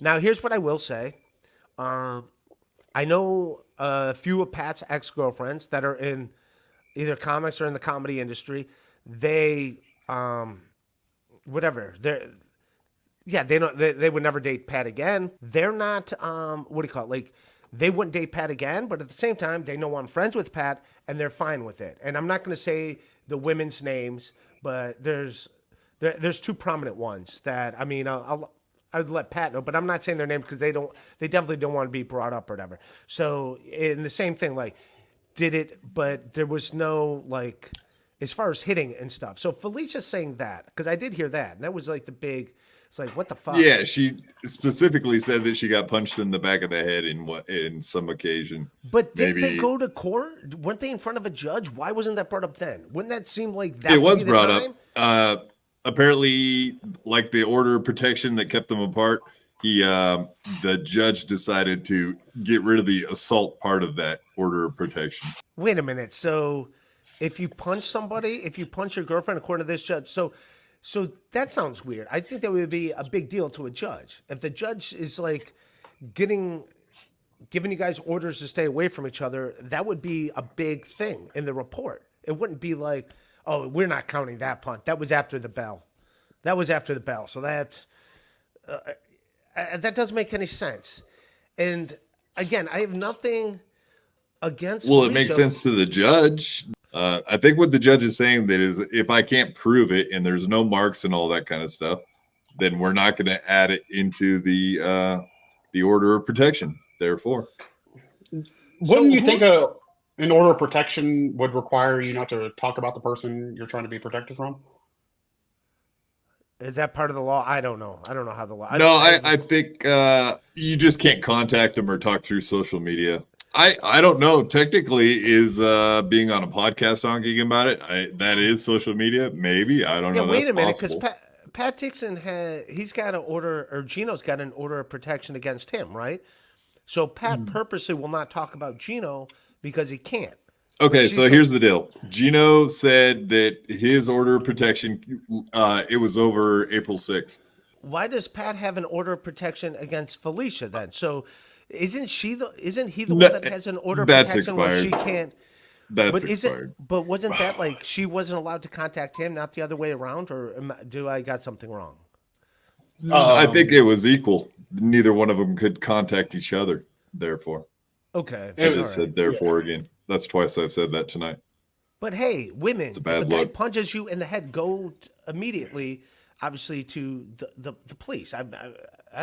Now, here's what I will say. Um, I know a few of Pat's ex girlfriends that are in either comics or in the comedy industry. They, whatever, they're yeah, they don't. They would never date Pat again. They're not. What do you call it? Like they wouldn't date Pat again, but at the same time, they know I'm friends with Pat, and they're fine with it. And I'm not going to say the women's names, but there's two prominent ones that I mean I'd let Pat know, but I'm not saying their names because they definitely don't want to be brought up or whatever. So in the same thing, like did it, but there was no like as far as hitting and stuff. So Felicia's saying that because I did hear that, and that was like the big. It's like what the fuck. Yeah, she specifically said that she got punched in the back of the head in some occasion. But didn't they Maybe go to court? Weren't they in front of a judge? Why wasn't that brought up then? Wouldn't that seem like that it would was be the brought time? up. Apparently, like the order of protection that kept them apart, the judge decided to get rid of the assault part of that order of protection. Wait a minute. So if you punch somebody, if you punch your girlfriend, according to this judge, so that sounds weird. I think that would be a big deal to a judge. If the judge is like getting giving you guys orders to stay away from each other, that would be a big thing in the report. It wouldn't be like, oh, we're not counting that punt. That was after the bell. That was after the bell. So that doesn't make any sense. And again, I have nothing against Well, it makes Felicia. sense to the judge. I think what the judge is saying that is if I can't prove it and there's no marks and all that kind of stuff, then we're not going to add it into the order of protection. Therefore, Wouldn't So you think who? an order of protection would require you not to talk about the person you're trying to be protected from? Is that part of the law? I don't know. I don't know how the law. no, I think you just can't contact them or talk through social media. I don't know. Technically, is being on a podcast talking about it that is social media? Maybe I don't Yeah, know. That's wait a minute, because possible. Pat Dixon he's got an order, or Gino's got an order of protection against him, right? So Pat purposely will not talk about Gino because he can't. Okay, She's so here's the deal. Gino said that his order of protection, it was over April 6th. why does Pat have an order of protection against Felicia then? So isn't he the No, one that has an order of that's protection where she expired. can't? That's But expired. wasn't that like she wasn't allowed to contact him, not the other way around, or do I got something wrong? I Um, think it was equal. Neither one of them could contact each other. Therefore, Okay, I it all just was, right. said yeah. therefore again. That's twice I've said that tonight. But hey, It's women, a if a bad guy look. punches you in the head, go immediately, obviously, to the police. I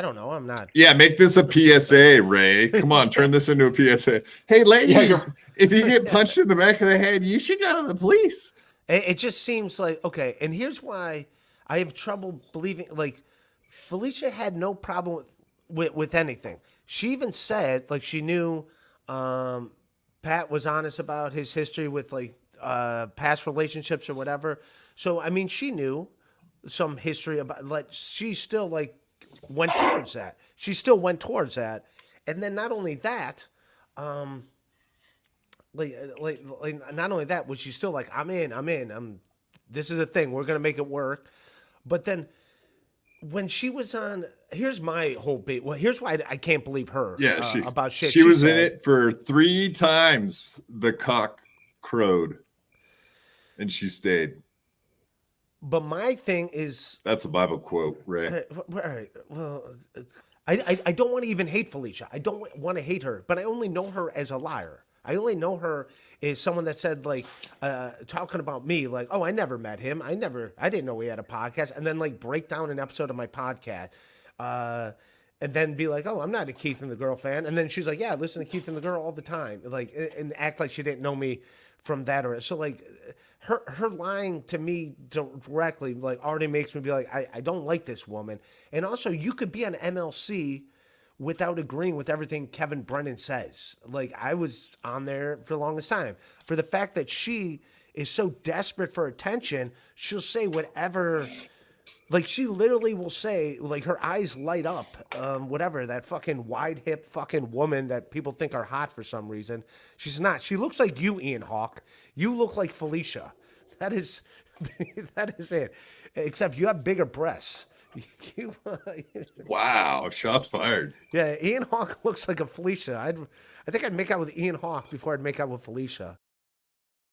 don't know. I'm not. Yeah, make this a PSA, Ray. Come on, turn this into a PSA. Hey, Yeah, ladies, if you get punched in the back of the head, you should go to the police. It just seems like okay. And here's why I have trouble believing. Like Felicia had no problem with anything. She even said like she knew um, Pat was honest about his history with like past relationships or whatever. So I mean, she knew some history about like she still like went towards that. She still went towards that, and then not only that, um, like not only that was she still like I'm in. This is a thing. We're gonna make it work. But then when she was on, here's my whole bit. Well, here's why I can't believe her Yeah, about shit she was in said. it for 3 times. The cock crowed, and she stayed. But my thing is, That's a Bible quote, Ray. all right, well, I don't want to even hate Felicia. I don't want to hate her, but I only know her as a liar. I only know her as someone that said like talking about me, like, oh, I never met him. I didn't know he had a podcast, and then like break down an episode of my podcast, uh, and then be like, oh, I'm not a Keith and the Girl fan, and then she's like, yeah, I listen to Keith and the Girl all the time, like, and act like she didn't know me from that or so like her lying to me directly like already makes me be like I don't like this woman. And also you could be on MLC without agreeing with everything Kevin Brennan says. Like I was on there for the longest time. For the fact that she is so desperate for attention, she'll say whatever. Like she literally will say, like her eyes light up, whatever that fucking wide hip fucking woman that people think are hot for some reason. She's not. She looks like you, Ian Hawk. You look like Felicia. That is, that is it. Except you have bigger breasts. You, Wow, shots fired. yeah, Ian Hawke looks like a Felicia. I think I'd make out with Ian Hawke before I'd make out with Felicia.